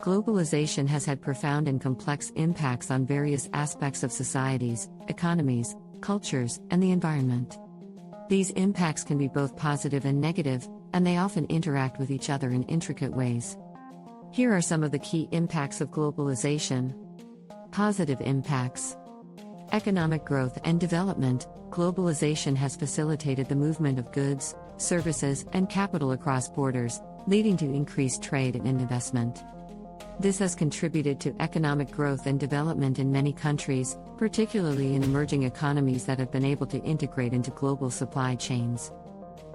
Globalization has had profound and complex impacts on various aspects of societies, economies, cultures, and the environment. These impacts can be both positive and negative, and they often interact with each other in intricate ways. Here are some of the key impacts of globalization. Positive impacts. Economic growth and development. Globalization has facilitated the movement of goods, services, and capital across borders, leading to increased trade and investment. This has contributed to economic growth and development in many countries, particularly in emerging economies that have been able to integrate into global supply chains.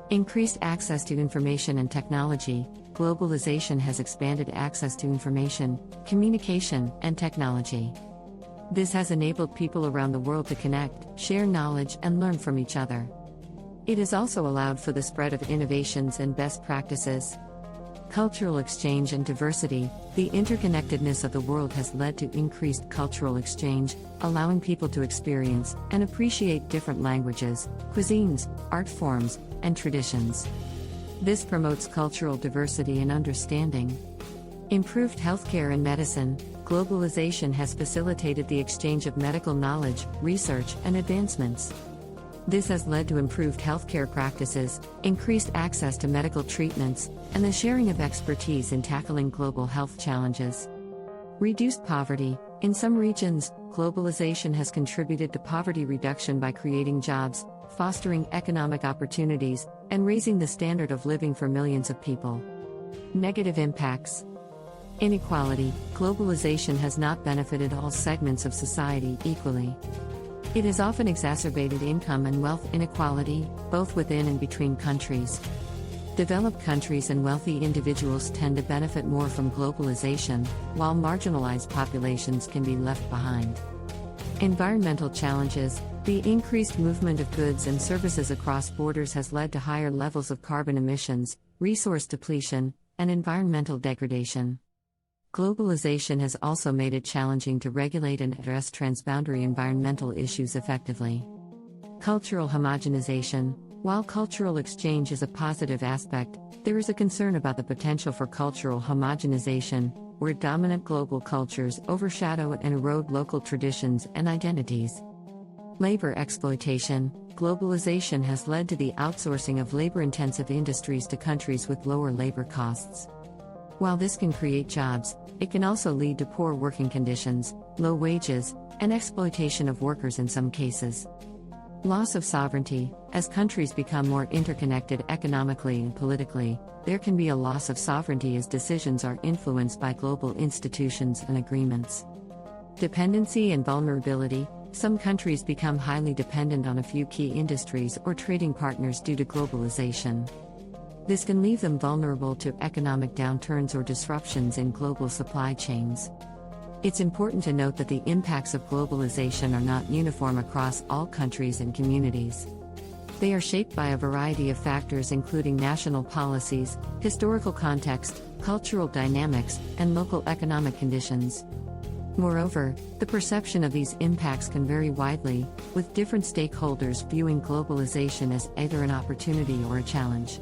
Increased access to information and technology. Globalization has expanded access to information, communication, and technology. This has enabled people around the world to connect, share knowledge, and learn from each other. It has also allowed for the spread of innovations and best practices. Cultural exchange and diversity. The interconnectedness of the world has led to increased cultural exchange, allowing people to experience and appreciate different languages, cuisines, art forms, and traditions. This promotes cultural diversity and understanding. Improved healthcare and medicine. Globalization has facilitated the exchange of medical knowledge, research, and advancements. This has led to improved healthcare practices, increased access to medical treatments, and the sharing of expertise in tackling global health challenges. Reduced poverty. In some regions, globalization has contributed to poverty reduction by creating jobs, fostering economic opportunities, and raising the standard of living for millions of people. Negative impacts. Inequality. Globalization has not benefited all segments of society equally. It has often exacerbated income and wealth inequality, both within and between countries. Developed countries and wealthy individuals tend to benefit more from globalization, while marginalized populations can be left behind. Environmental challenges. The increased movement of goods and services across borders has led to higher levels of carbon emissions, resource depletion, and environmental degradation. Globalization has also made it challenging to regulate and address transboundary environmental issues effectively. Cultural homogenization. While cultural exchange is a positive aspect, there is a concern about the potential for cultural homogenization, where dominant global cultures overshadow and erode local traditions and identities. Labor exploitation. Globalization has led to the outsourcing of labor-intensive industries to countries with lower labor costs. While this can create jobs, it can also lead to poor working conditions, low wages, and exploitation of workers in some cases. Loss of sovereignty. As countries become more interconnected economically and politically, there can be a loss of sovereignty as decisions are influenced by global institutions and agreements. Dependency and vulnerability. Some countries become highly dependent on a few key industries or trading partners due to globalization. This can leave them vulnerable to economic downturns or disruptions in global supply chains. It's important to note that the impacts of globalization are not uniform across all countries and communities. They are shaped by a variety of factors including national policies, historical context, cultural dynamics, and local economic conditions. Moreover, the perception of these impacts can vary widely, with different stakeholders viewing globalization as either an opportunity or a challenge.